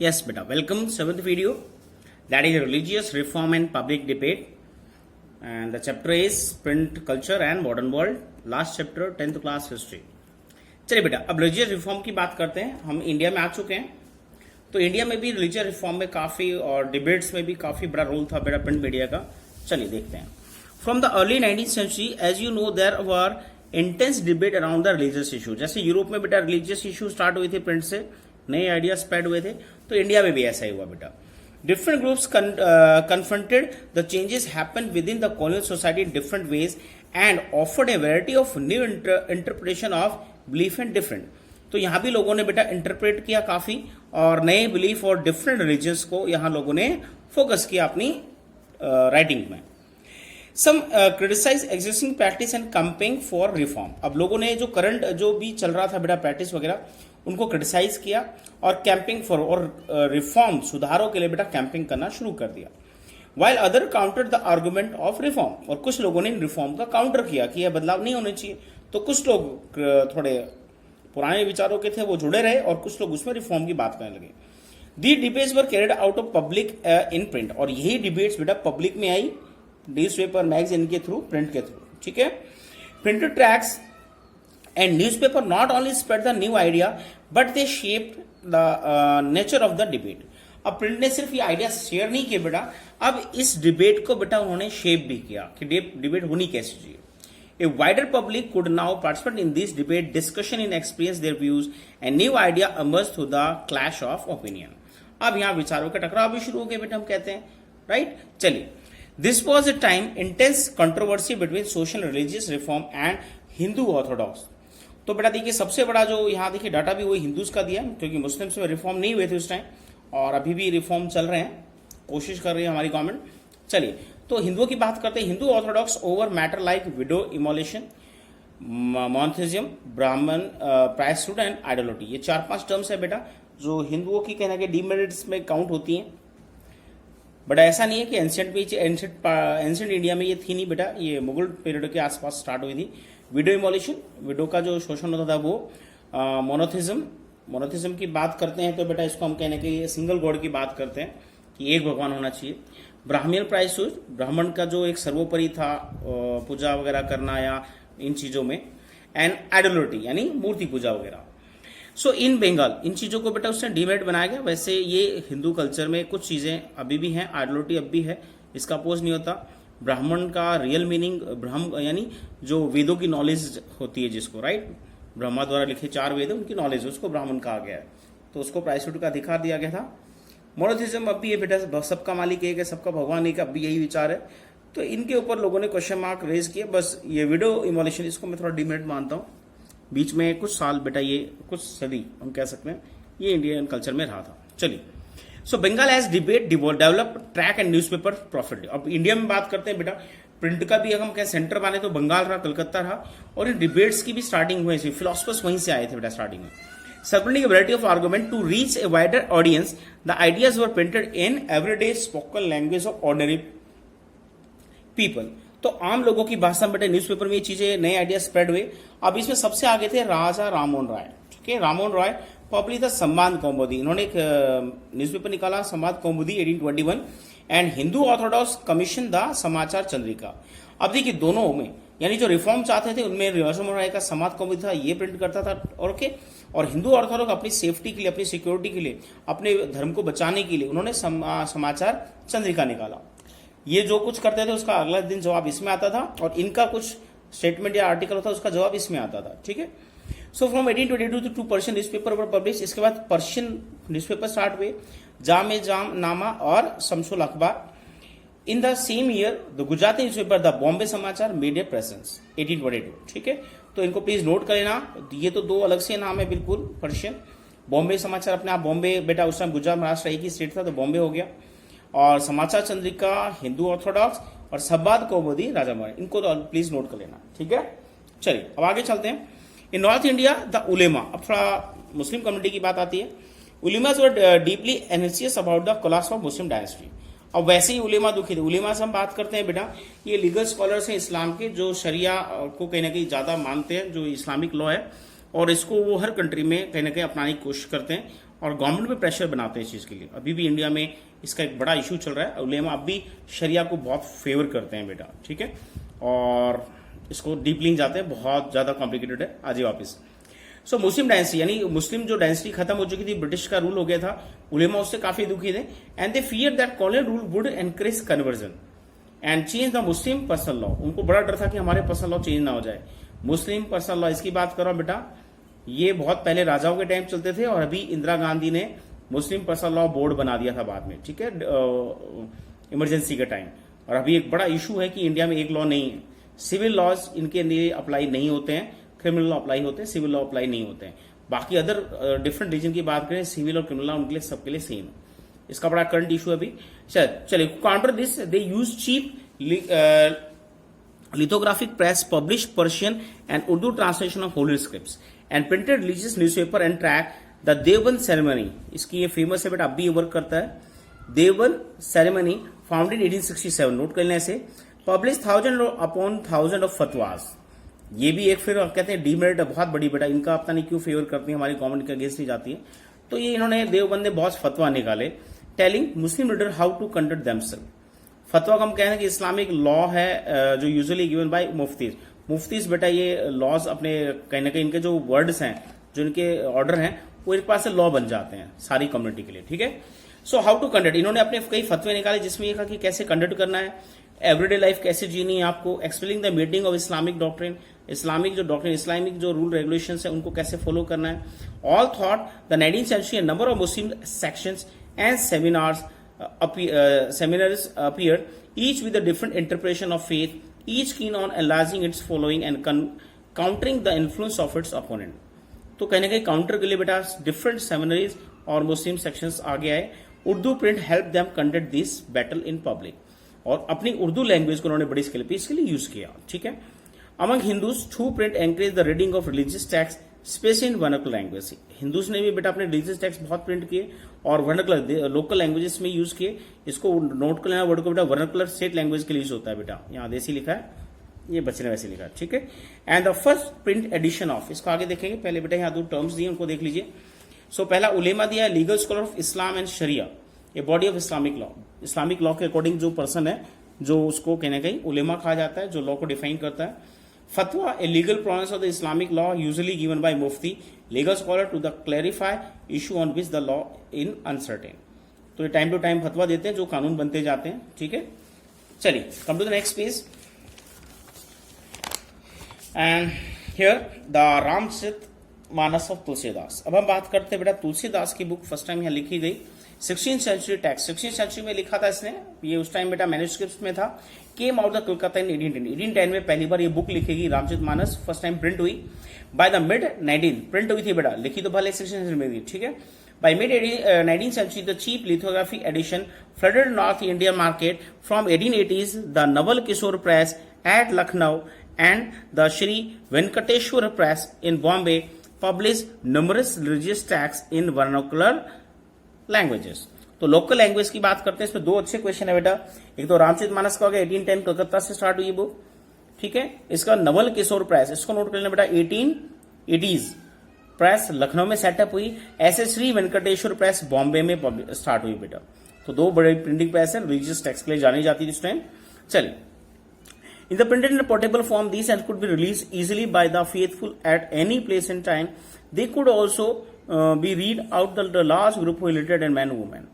Yes, beta. Welcome. Seventh video. That is religious reform and public debate. And the chapter is print culture and modern world. Last chapter 10th class history. चलिए बेटा, अब religious reform की बात करते हैं. हम India में आ चुके हैं, तो इंडिया में भी रिलीजियस रिफॉर्म में काफी और डिबेट्स में भी काफी बड़ा रोल था बेटा प्रिंट मीडिया का. चलिए देखते हैं. From the early 19th century, as you know, there were intense debate around the religious issue. जैसे यूरोप में बेटा रिलीजियस इशू स्टार्ट हुए थे, प्रिंट से नए आइडिया स्प्रेड हुए थे, तो इंडिया में भी ऐसा ही हुआ बेटा. Different groups confronted the changes happened within the colonial society in different ways and offered a variety of new interpretation of belief and different. तो यहाँ भी लोगों ने बेटा इंटरप्रेट किया काफी और नए बिलीफ और डिफरेंट रिलीजन्स को यहाँ लोगों ने फोकस किया अपनी राइटिंग में. Some criticise existing practice and campaigning for reform. अब लोगों ने जो करंट जो भी चल रहा था बेटा प्रैक्टिस वगैरह उनको क्रिटिसाइज किया और कैंपिंग फॉर और रिफॉर्म सुधारों के लिए बेटा कैंपिंग करना शुरू कर दिया. While other counter the argument of reform. और कुछ लोगों ने रिफॉर्म का काउंटर किया कि यह बदलाव नहीं होने चाहिए. तो कुछ लोग थोड़े पुराने विचारों के थे वो जुड़े रहे और कुछ लोग उसमें रिफॉर्म की बात करने लगे. The debates were carried out of public in print. और यही डिबेट्स बेटा पब्लिक में आई न्यूज़पेपर मैगजीन के थ्रू, प्रिंट के थ्रू. ठीक है. Printed tracts and newspaper not only spread the new idea but they shaped the nature of the debate. अब प्रिंट ने सिर्फ ये आइडिया शेयर नहीं किए बेटा, अब इस डिबेट को बेटा उन्होंने शेप भी किया कि डिबेट होनी कैसी चाहिए. A wider public could now participate in this debate, discussion and experience their views and new idea emerged through the clash of opinion. अब यहाँ विचारों का टकराव भी शुरू हो गया बेटा, हम कहते हैं राइट. चलिए, this was a time intense controversy between social religious reform and Hindu orthodox. तो बेटा देखिए सबसे बड़ा जो यहाँ देखिए डाटा भी वही हिंदूज का दिया, क्योंकि मुस्लिम्स में रिफॉर्म नहीं हुए थे उस टाइम और अभी भी रिफॉर्म चल रहे हैं, कोशिश कर रही है हमारी गवर्नमेंट. चलिए, तो हिंदुओं की बात करते हैं. Hindu Orthodox over matter like window immolation, monotheism, ब्राह्मण प्रायश्चित एंड आइडोलिटी. ये 4-5 टर्म्स है बेटा जो हिंदुओं की कहना के डीमेरिट्स में काउंट होती हैं. बट ऐसा नहीं है कि एंशिएंट इंडिया में ये थी नहीं बेटा, ये मुगल पीरियड के आसपास स्टार्ट हुई थी. विडो इमोलेशन, विडो का जो शोषण होता था वो. मोनोथिज्म की बात करते हैं तो बेटा इसको हम कहने के सिंगल गॉड की बात करते हैं कि एक भगवान होना चाहिए. ब्राह्मण प्रायश्चित, ब्राह्मण का जो एक सर्वोपरि था पूजा वगैरह करना या इन चीजों में. एंड आइडोलिटी यानी मूर्ति पूजा वगैरह. सो इन बंगाल इन चीजों को बेटा उसने डीमेरिट बनाया गया. वैसे ये हिंदू कल्चर में कुछ चीजें अभी भी हैं, आइडोलिटी अब भी है, इसका अपोज नहीं होता. ब्राह्मण का रियल मीनिंग ब्रह्म यानी जो वेदों की नॉलेज होती है जिसको, राइट, ब्रह्मा द्वारा लिखे 4 वेद उनकी नॉलेज, उसको ब्राह्मण कहा गया है, तो उसको प्रायश्चित का अधिकार दिया गया था. मोनोथिज्म अब भी है बेटा, सबका मालिक एक है, सबका भगवान एक, अब भी यही विचार है. तो इनके ऊपर लोगों ने क्वेश्चन मार्क रेज किए. बस ये विडो इमोलेशन इसको मैं थोड़ा डिमेरिट मानता हूँ. बीच में कुछ साल बेटा, ये कुछ सदी हम कह सकते हैं, ये इंडियन कल्चर में रहा था. चलिए, so Bengal as debate develop track and newspaper profit. अब इंडिया में बात करते हैं बेटा, प्रिंट का भी हम कहें सेंटर माने तो बंगाल रहा, कलकत्ता रहा, और इन डिबेट्स की भी स्टार्टिंग हुई थी. फिलोसफर्स वहीं से आए थे बेटा स्टार्टिंग में. Circulating a variety of argument to reach a wider audience, the ideas were printed in everyday spoken language of ordinary people. तो आम लोगों की भाषा में बेटा न्यूज़पेपर में ये चीजें नए आइडिया स्प्रेड हुए. अब इसमें सबसे आगे थे राजा राममोहन राय. ठीक है, राममोहन राय पब्लिश द संवाद कौमुदी. इन्होंने एक न्यूज़पेपर निकाला, संवाद कौमुदी 1821. And Hindu Orthodox commission the समाचार चंद्रिका. अब देखिए दोनों में यानी जो रिफॉर्म चाहते थे उनमें राममोहन राय का संवाद कौमुदी था, ये प्रिंट करता था. ओके, और हिंदू ऑर्थोडॉक्स अपनी सेफ्टी के लिए, अपनी सिक्योरिटी के लिए, अपने धर्म को बचाने के लिए उन्होंने समाचार चंद्रिका निकाला. ये जो कुछ करते थे उसका अगला दिन जवाब इसमें आता था, और इनका कुछ स्टेटमेंट या आर्टिकल होता उसका जवाब इसमें आता था. ठीक है. So from 1822 to 2 Persian newspaper were publish. इसके बाद पर्शियन न्यूज़पेपर स्टार्ट हुए, जाम नामा और शमसुल अखबार. In the same year the Gujarati newspaper the Bombay समाचार मेड ए प्रेजेंस 1822. ठीक है, तो इनको प्लीज नोट कर लेना. ये तो 2 अलग से नाम है बिल्कुल. पर्शियन, बॉम्बे समाचार अपने आप बॉम्बे बेटा उस टाइम गुजरात महाराष्ट्र एक ही स्टेट था तो बॉम्बे हो गया. और समाचार चंद्रिका हिंदू ऑर्थोडॉक्स और संवाद कौमुदी राजा महाराज, इनको तो प्लीज नोट कर लेना. ठीक है, चलिए अब आगे चलते हैं. In north India the ulema. अब थोड़ा मुस्लिम कम्युनिटी की बात आती है. Ulemas were deeply anxious about the collapse of Muslim dynasty. अब वैसे ही उलेमा दुखी थे. उलेमा से हम बात करते हैं बेटा, ये लीगल स्कॉलर्स हैं इस्लाम के, जो शरिया को कहीं ना कहीं ज्यादा मानते हैं, जो इस्लामिक लॉ है और इसको वो हर कंट्री में कहीं ना कहीं अपनाने की कोशिश करते हैं और गवर्नमेंट पे प्रेशर बनाते हैं इस चीज़ के लिए। अभी भी इंडिया में इसका एक बड़ा इशू चल रहा है, उलेमा अब भी शरिया को बहुत फेवर करते हैं बेटा, ठीक है, और इसको डीपलिंग जाते हैं, बहुत ज़्यादा कॉम्प्लिकेटेड है। आज वापस सो मुस्लिम डायनेस्टी, यानी मुस्लिम जो डायनेस्टी खत्म हो चुकी थी, ब्रिटिश का रूल हो गया था, उलेमा उससे काफी दुखी थे and they fear that colonial rule would encourage conversion and change the Muslim personal law. उनको बड़ा डर था कि हमारे पर्सनल लॉ चेंज ना हो जाए। मुस्लिम पर्सनल लॉ, इसकी बात करो बेटा, ये बहुत पहले राजाओं के टाइम चलते थे और अभी इंदिरा गांधी ने मुस्लिम पर्सनल लॉ बोर्ड बना दिया था बाद में, ठीक है, इमरजेंसी के टाइम। और अभी एक बड़ा इशू है कि इंडिया में एक लॉ नहीं है, सिविल लॉज इनके लिए अप्लाई नहीं होते हैं, क्रिमिनल लॉ अप्लाई होते हैं, सिविल लॉ अप्लाई नहीं होते हैं। बाकी अदर डिफरेंट रीजन की बात करें, सिविल और क्रिमिनल लॉ उनके लिए सबके लिए सेम है। इसका बड़ा करंट इशू है अभी। चलिए, counter this they use cheap lithographic press published Persian and Urdu translation of holy scripts and printed religious newspaper and track the Deoband ceremony। इसकी ये फेमस है बेटा, अब भी ये वर्क करता है। देवबंद ceremony founded 1867, नोट कर लें ऐसे। published thousand upon thousand of fatwas। ये भी एक फिर कहते हैं डीमेरिट है, बहुत बड़ी बेटा, इनका पता नहीं क्यों फेवर करती है, हमारी गवर्नमेंट के अगेंस्ट नहीं जाती है। तो ये इन्होंने देवबंद ने बहुत फतवा निकाले, telling Muslim reader how to conduct themselves. फतवा को हम कह रहे हैं कि इस्लामिक लॉ है जो यूजुअली गिवन बाय मुफ्तीज। मुफ्तीज बेटा ये लॉज अपने कहीं ना कहीं इनके जो वर्ड्स हैं, जो इनके ऑर्डर हैं, वो इनके पास से लॉ बन जाते हैं सारी कम्युनिटी के लिए, ठीक है। सो हाउ टू कंडक्ट, इन्होंने अपने कई फतवे निकाले जिसमें ये कहा कि कैसे कंडक्ट करना है, एवरीडे लाइफ कैसे जीनी है आपको, explaining the meeting of Islamic doctrine, Islamic जो डॉक्ट्रिन, इस्लामिक जो रूल रेगुलेशन है उनको कैसे फॉलो करना है। All thought the 19th century number of Muslim sections and seminars appeared, each with a different interpretation of faith, each keen on enlarging its following and countering the influence of its opponent। तो कहीं ना कहीं counter के लिए बेटा different seminaries और मुस्लिम sections आगे आए। Urdu print help them conduct this battle in public, और अपनी उर्दू लैंग्वेज को उन्होंने बड़ी स्केल पे इसके लिए यूज किया, ठीक है। Among Hindus through print encourage the reading of religious text specially in vernacular language. Hindus ने भी बेटा अपने रिलीजियस टेक्स्ट बहुत प्रिंट किए और वर्नाकुलर लोकल लैंग्वेजेस में यूज किए। इसको नोट कर लेना वर्ड को बेटा, वर्नाकुलर स्टेट लैंग्वेज के लिए यूज होता है बेटा, यहाँ देसी लिखा है, ये बच्चे ने वैसे लिखा है, ठीक है। And the first print edition of, इसको आगे देखेंगे, पहले बेटा यहाँ दो टर्म्स दिए उनको देख लीजिए। सो पहला उलेमा दिया है, legal scholar of Islam and sharia, a body of Islamic law. Islamic law के अकॉर्डिंग जो पर्सन है, जो उसको कहना कहीं उलेमा कहा जाता है, जो लॉ को डिफाइन करता है। Fatwa, a legal pronounce of the Islamic law usually given by mufti legal scholar to the clarify issue on which the law in uncertain. तो ये टाइम टू टाइम फतवा देते हैं जो कानून बनते जाते हैं, ठीक है। चलिए, come to the next page and here the Ramcharit Manas of Tulsidas. अब हम बात करते हैं बेटा तुलसीदास की बुक, फर्स्ट टाइम यहाँ लिखी गई 16th century text, 16th century में लिखा था इसने, ये उस टाइम बेटा मैन्युस्क्रिप्ट में था। केम आउट द कोलकाता इन 1810 में पहली बार ये book लिखेगी, Ramcharit Manas, first time print हुई। बाय द मिड 19 प्रिंट हुई थी बेटा, लिखी तो भले 16th century में थी, ठीक है। By mid 19th century, the cheap lithographic edition flooded North Indian market. From 1880s, the Naval Kishore Press at Lucknow and the Shri Venkateshwar Press in Bombay published numerous religious texts in vernacular languages. तो local language की बात करते हैं, इसमें दो अच्छे question है बेटा। एक तो रामचरित मानस का हो गया 1810 कलकत्ता से स्टार्ट हुई बुक, ठीक है। इसका नवल किशोर प्रेस, इसको नोट कर लेना बेटा, 1880s प्रेस लखनऊ में सेटअप हुई। ऐसे श्री वेंकटेश्वर प्रेस बॉम्बे में स्टार्ट हुई बेटा। तो दो बड़े प्रिंटिंग प्रेस है, रिलीजियस टेक्स्ट के लिए जानी जाती थी इस टाइम। चलिए, in the printed in portable form these and could be release easily by the faithful at any place in time. They could also be read out the large group of literate and man women.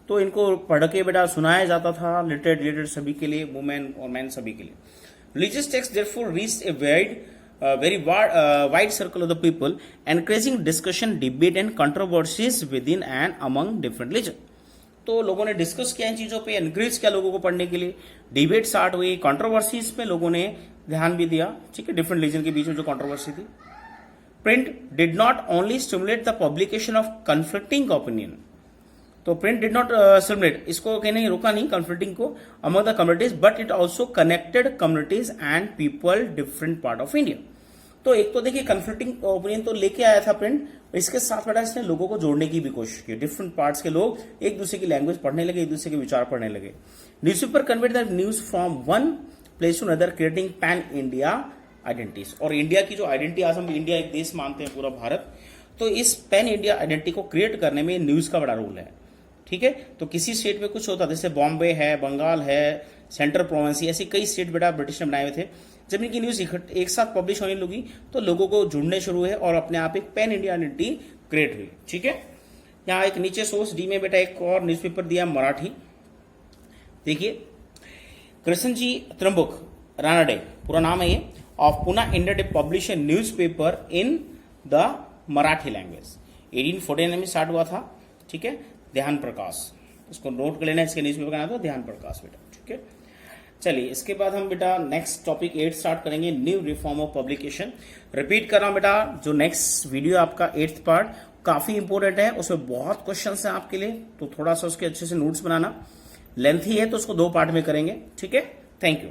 तो इनको पढ़ के बेटा सुनाया जाता था, literate सभी के लिए, वुमेन और मैन सभी के लिए। Religious text therefore reached A very wide circle of the people, encouraging discussion, debate and controversies within and among different religion। तो लोगों ने डिस्कस किया इन चीजों पे, एनकरेज किया लोगों को पढ़ने के लिए, डिबेट स्टार्ट हुई, कंट्रोवर्सीज पे लोगों ने ध्यान भी दिया, ठीक है, डिफरेंट रिलीजन के बीच में जो कंट्रोवर्सी थी। Print did not only stimulate the publication of conflicting opinion. तो प्रिंट डिड नॉट स्टिमुलेट, इसको कहने रोका नहीं कन्फ्लिक्टिंग को among the communities, but it also connected communities and people different part of India. तो एक तो देखिए कन्फ्लिक्टिंग ओपिनियन तो लेके आया था प्रिंट, इसके साथ बेटा इसने लोगों को जोड़ने की भी कोशिश की। डिफरेंट पार्ट्स के लोग एक दूसरे की लैंग्वेज पढ़ने लगे, एक दूसरे के विचार पढ़ने लगे। Newspaper conveyed the news from one place to another, creating pan India identities. और इंडिया की जो आइडेंटिटी, आज हम इंडिया एक देश मानते हैं पूरा भारत, तो इस पैन इंडिया आइडेंटिटी को क्रिएट करने में न्यूज का बड़ा रोल है। ठीक है, तो किसी स्टेट में कुछ होता है, जैसे बॉम्बे है, बंगाल है, सेंट्रल प्रोविंस, ऐसी कई स्टेट बेटा ब्रिटिश ने बनाए हुए थे। जब इनकी न्यूज एक साथ पब्लिश होने लगी तो लोगों को जुड़ने शुरू हुए और अपने आप एक पैन इंडिया आइडेंटिटी क्रिएट हुई। ठीक है, यहाँ एक नीचे सोर्स डी में बेटा एक और न्यूज़पेपर दिया मराठी, देखिए, कृष्णजी त्रिंबक रानडे पूरा नाम है ये, of Pune India day publish A news paper in the Marathi language. 1849 में स्टार्ट हुआ था। ठीक है, ध्यान प्रकाश, इसको नोट कर लेना, इसके न्यूज पेपर का नाम था ध्यान प्रकाश बेटा। ठीक है, चलिए इसके बाद हम बेटा नेक्स्ट टॉपिक 8 स्टार्ट करेंगे, new reform of publication. Repeat कर रहा हूं बेटा, जो नेक्स्ट वीडियो आपका 8th पार्ट काफी इंपॉर्टेंट है, उसमें बहुत क्वेश्चंस हैं आपके लिए, तो थोड़ा सा उसके अच्छे से नोट्स बनाना। लेंथी है तो उसको 2 पार्ट में करेंगे। ठीक है, थैंक यू।